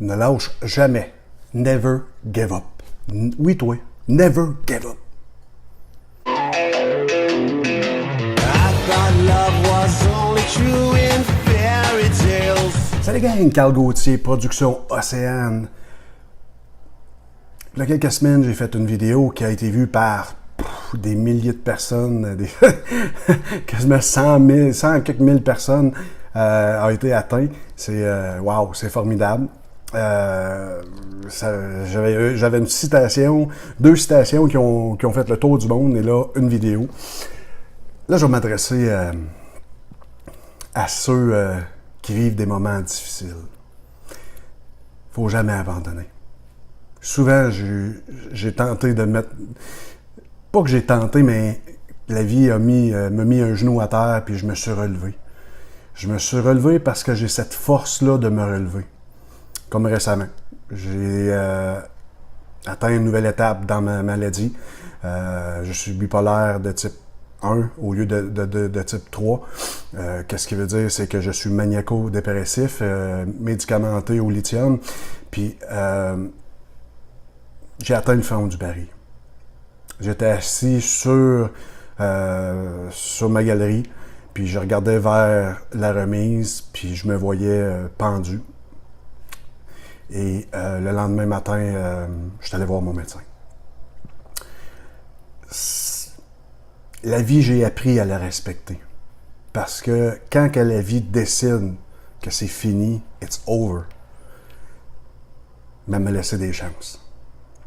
Ne lâche jamais. Never give up. Oui, toi. Never give up. Salut gang, Carl Gauthier, production Océane. Il y a quelques semaines, j'ai fait une vidéo qui a été vue par des milliers de personnes, quasiment 100 quelques mille personnes a été atteint. C'est wow, c'est formidable. J'avais une citation, 2 citations qui ont fait le tour du monde, et là, une vidéo. Là, je vais m'adresser à ceux qui vivent des moments difficiles. Faut jamais abandonner. Souvent, j'ai tenté de mettre... Pas que j'ai tenté, mais la vie m'a mis un genou à terre, puis je me suis relevé. Je me suis relevé parce que j'ai cette force-là de me relever. Comme récemment. J'ai atteint une nouvelle étape dans ma maladie. Je suis bipolaire de type 1 au lieu de type 3. Qu'est-ce qui veut dire? C'est que je suis maniaco-dépressif, médicamenté au lithium. Puis, j'ai atteint le fond du baril. J'étais assis sur ma galerie, puis je regardais vers la remise, puis je me voyais pendu. Et le lendemain matin, je suis allé voir mon médecin. La vie, j'ai appris à la respecter. Parce que quand que la vie décide que c'est fini, it's over, mais elle me laissait des chances.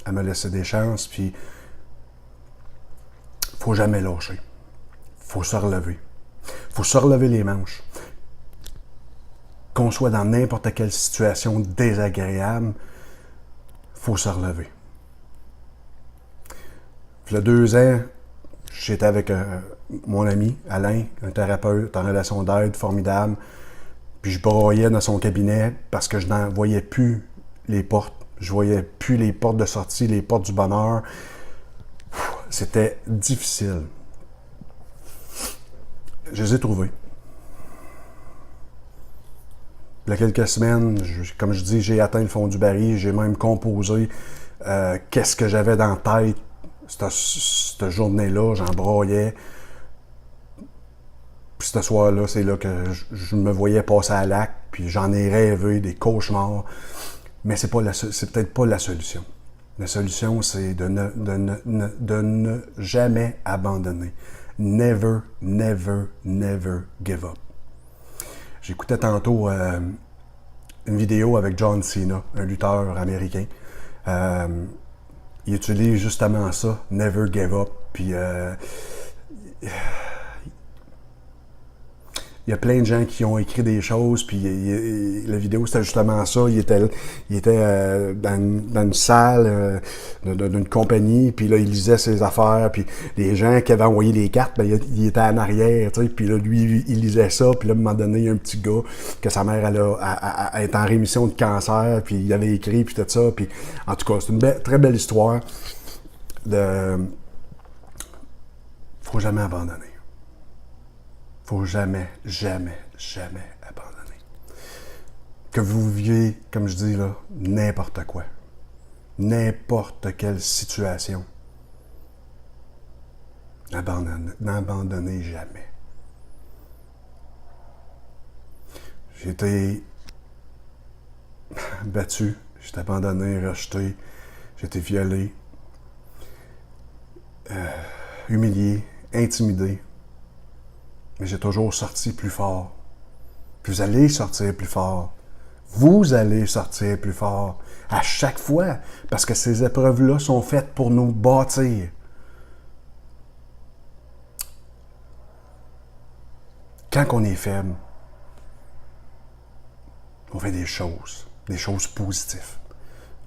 Elle me laissait des chances, puis faut jamais lâcher. Faut se relever. Faut se relever les manches. Qu'on soit dans n'importe quelle situation désagréable, faut se relever. Il y a 2 ans, j'étais avec mon ami, Alain, un thérapeute en relation d'aide formidable, puis je broyais dans son cabinet parce que je n'en voyais plus les portes. Je voyais plus les portes de sortie, les portes du bonheur. C'était difficile. Je les ai trouvées. Il y a quelques semaines, comme je dis, j'ai atteint le fond du baril. J'ai même composé qu'est-ce que j'avais dans la tête cette journée-là. J'en broyais. Puis ce soir-là, c'est là que je me voyais passer à l'acte. Puis j'en ai rêvé, des cauchemars. Mais c'est peut-être pas la solution. La solution, c'est de ne jamais abandonner. Never, never, never give up. J'écoutais tantôt une vidéo avec John Cena, un lutteur américain. Il utilise justement ça, never give up. Puis il y a plein de gens qui ont écrit des choses, puis la vidéo, c'était justement ça. Il était dans une salle d'une compagnie, puis là, il lisait ses affaires, puis les gens qui avaient envoyé les cartes, ben, il était en arrière, tu sais, puis là, lui, il lisait ça, puis là, à un moment donné, il y a un petit gars que sa mère, elle est en rémission de cancer, puis il avait écrit, puis tout ça, puis en tout cas, c'est une très belle histoire de... Faut jamais abandonner. Faut jamais, jamais, jamais abandonner. Que vous viviez, comme je dis là, n'importe quoi. N'importe quelle situation. N'abandonnez jamais. J'ai été battu, j'ai été abandonné, rejeté, j'ai été violé, humilié, intimidé. Mais j'ai toujours sorti plus fort. Puis vous allez sortir plus fort. Vous allez sortir plus fort. À chaque fois. Parce que ces épreuves-là sont faites pour nous bâtir. Quand on est faible, on fait des choses positives.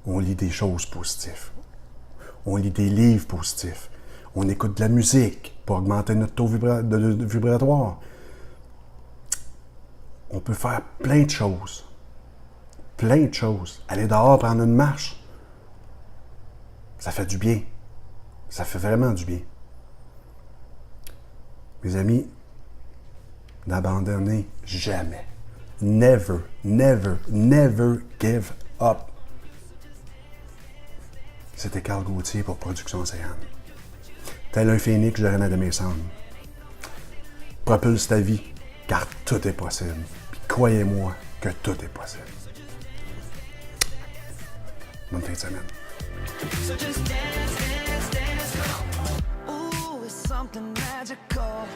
On lit des choses positives. On lit des livres positifs. On écoute de la musique pour augmenter notre taux vibratoire. On peut faire plein de choses. Plein de choses. Aller dehors, prendre une marche. Ça fait du bien. Ça fait vraiment du bien. Mes amis, n'abandonnez jamais. Never, never, never give Hop. C'était Carl Gauthier pour Production Océane. Tel un phénix, je renaît de mes cendres. Propulse ta vie, car tout est possible. Puis croyez-moi que tout est possible. Bonne fin de semaine. So just dance, dance, dance. Ooh, it's something magical.